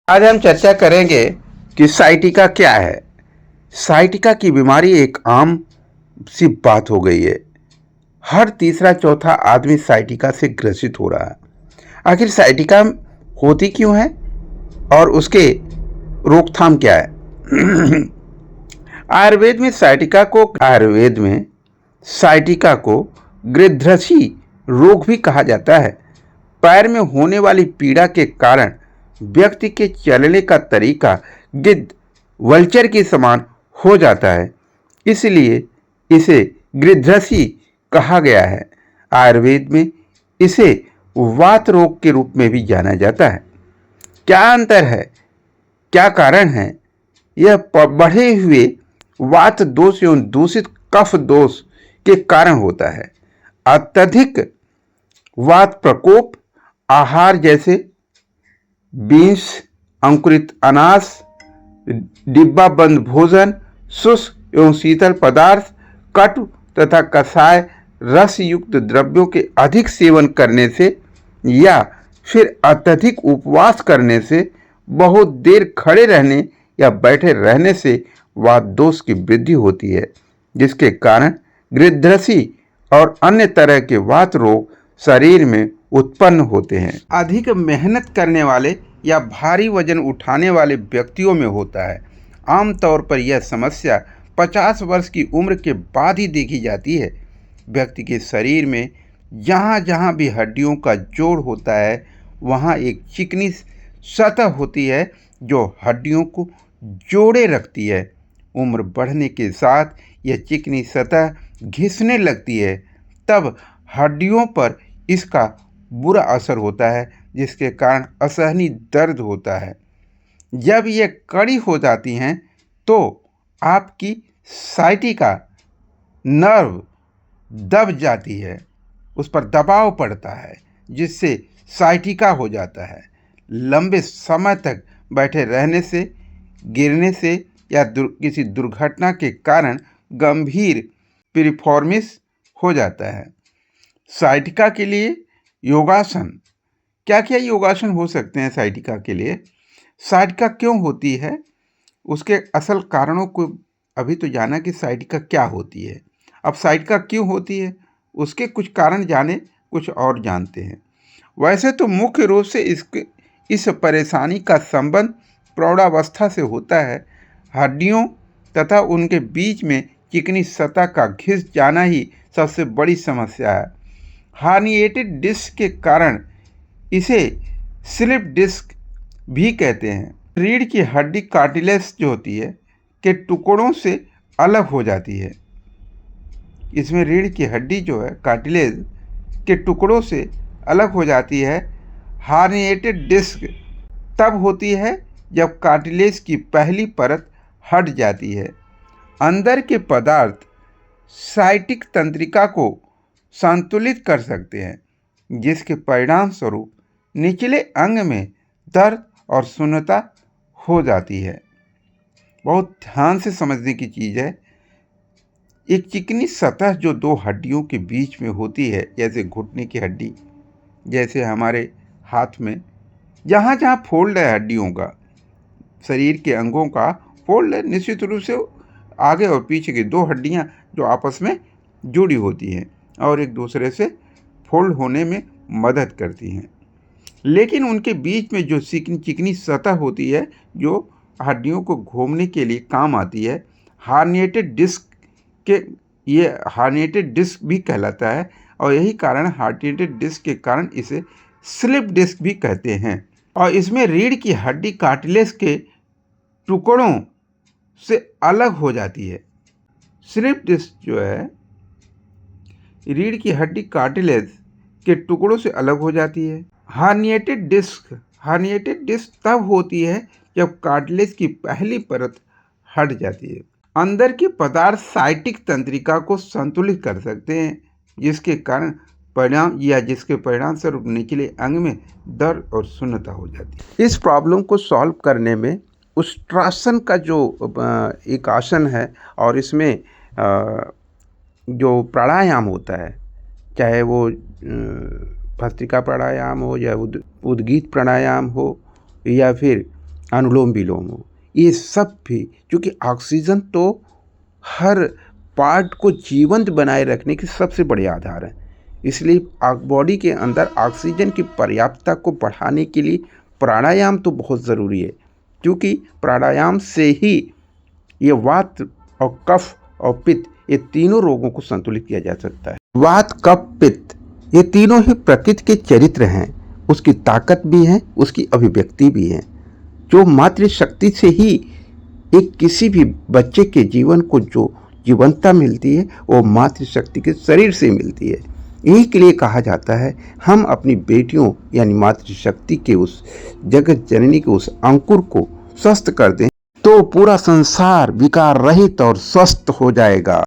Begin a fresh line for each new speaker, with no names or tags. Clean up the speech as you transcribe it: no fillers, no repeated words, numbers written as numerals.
आज हम चर्चा करेंगे कि साइटिका क्या है। साइटिका की बीमारी एक आम सी बात हो गई है। हर तीसरा चौथा आदमी साइटिका से ग्रसित हो रहा है। आखिर साइटिका होती क्यों है और उसके रोकथाम क्या है? आयुर्वेद में साइटिका को गृध्रसी रोग भी कहा जाता है। पैर में होने वाली पीड़ा के कारण व्यक्ति के चलने का तरीका गिद्ध वल्चर के समान हो जाता है, इसलिए इसे गृध्रसी कहा गया है। आयुर्वेद में इसे वात रोग के रूप में भी जाना जाता है। क्या अंतर है, क्या कारण है? यह बढ़े हुए वात दोष एवं दूषित कफ दोष के कारण होता है। अत्यधिक वात प्रकोप, आहार जैसे बीन्स, अंकुरित अनाज, डिब्बा बंद भोजन, शुष्क एवं शीतल पदार्थ, कटु तथा कषाय रस युक्त द्रव्यों के अधिक सेवन करने से या फिर अत्यधिक उपवास करने से, बहुत देर खड़े रहने या बैठे रहने से वात दोष की वृद्धि होती है, जिसके कारण गृध्रसी और अन्य तरह के वात रोग शरीर में उत्पन्न होते हैं। अधिक मेहनत करने वाले या भारी वजन उठाने वाले व्यक्तियों में होता है। आमतौर पर यह समस्या 50 वर्ष की उम्र के बाद ही देखी जाती है। व्यक्ति के शरीर में जहाँ जहाँ भी हड्डियों का जोड़ होता है, वहाँ एक चिकनी सतह होती है जो हड्डियों को जोड़े रखती है। उम्र बढ़ने के साथ यह चिकनी सतह घिसने लगती है, तब हड्डियों पर इसका बुरा असर होता है, जिसके कारण असहनीय दर्द होता है। जब ये कड़ी हो जाती हैं तो आपकी साइटिका नर्व दब जाती है, उस पर दबाव पड़ता है, जिससे साइटिका हो जाता है। लंबे समय तक बैठे रहने से, गिरने से या किसी दुर्घटना के कारण गंभीर पिरिफॉर्मिस हो जाता है। साइटिका के लिए योगासन, क्या क्या योगासन हो सकते हैं साइटिका के लिए? साइटिका क्यों होती है, उसके असल कारणों को अभी तो जाना कि साइटिका क्या होती है। अब साइटिका क्यों होती है, उसके कुछ कारण जाने, कुछ और जानते हैं। वैसे तो मुख्य रूप से इस परेशानी का संबंध प्रौढ़ावस्था से होता है। हड्डियों तथा उनके बीच में चिकनी सतह का घिस जाना ही सबसे बड़ी समस्या है। हार्निएटेड डिस्क के कारण इसे स्लिप डिस्क भी कहते हैं। रीढ़ की हड्डी कार्टिलेज जो होती है के टुकड़ों से अलग हो जाती है। इसमें रीढ़ की हड्डी जो है कार्टिलेज के टुकड़ों से अलग हो जाती है। हार्निएटेड डिस्क तब होती है जब कार्टिलेज की पहली परत हट जाती है। अंदर के पदार्थ साइटिक तंत्रिका को संतुलित कर सकते हैं, जिसके परिणाम स्वरूप निचले अंग में दर्द और शून्यता हो जाती है। बहुत ध्यान से समझने की चीज़ है। एक चिकनी सतह जो दो हड्डियों के बीच में होती है, जैसे घुटने की हड्डी, जैसे हमारे हाथ में जहाँ जहाँ फोल्ड है हड्डियों का, शरीर के अंगों का फोल्ड है, निश्चित रूप से आगे और पीछे की दो हड्डियाँ जो आपस में जुड़ी होती हैं और एक दूसरे से फोल्ड होने में मदद करती हैं। लेकिन उनके बीच में जो चिकनी सतह होती है जो हड्डियों को घूमने के लिए काम आती है, हार्निएटेड डिस्क ये हार्निएटेड डिस्क भी कहलाता है। और यही कारण हार्निएटेड डिस्क के कारण इसे स्लिप डिस्क भी कहते हैं। और इसमें रीढ़ की हड्डी कार्टिलेज के टुकड़ों से अलग हो जाती है। स्लिप डिस्क जो है रीढ़ की हड्डी कार्टिलेज के टुकड़ों से अलग हो जाती है। हार्निएटेड डिस्क तब होती है जब कार्टिलेज की पहली परत हट जाती है। अंदर के पदार्थ साइटिक तंत्रिका को संतुलित कर सकते हैं, जिसके परिणाम स्वरूप निचले अंग में दर्द और शून्यता हो जाती है। इस प्रॉब्लम को सॉल्व करने में उष्ट्रासन का जो एक आसन है, और इसमें जो प्राणायाम होता है, चाहे वो भस्त्रिका प्राणायाम हो या उद्गीत प्राणायाम हो या फिर अनुलोम विलोम हो, ये सब भी, क्योंकि ऑक्सीजन तो हर पार्ट को जीवंत बनाए रखने की सबसे बड़े आधार है। इसलिए बॉडी के अंदर ऑक्सीजन की पर्याप्तता को बढ़ाने के लिए प्राणायाम तो बहुत ज़रूरी है, क्योंकि प्राणायाम से ही ये वात और कफ और पित्त, ये तीनों रोगों को संतुलित किया जा सकता है। वात, कफ, पित्त, ये तीनों ही प्रकृति के चरित्र हैं, उसकी ताकत भी है, उसकी अभिव्यक्ति भी है। जो मातृशक्ति से ही एक किसी भी बच्चे के जीवन को जो जीवंतता मिलती है, वो मातृशक्ति के शरीर से मिलती है। यही के लिए कहा जाता है, हम अपनी बेटियों यानी मातृशक्ति के उस जगत जननी के उस अंकुर को स्वस्थ कर दें तो पूरा संसार विकार रहित और स्वस्थ हो जाएगा।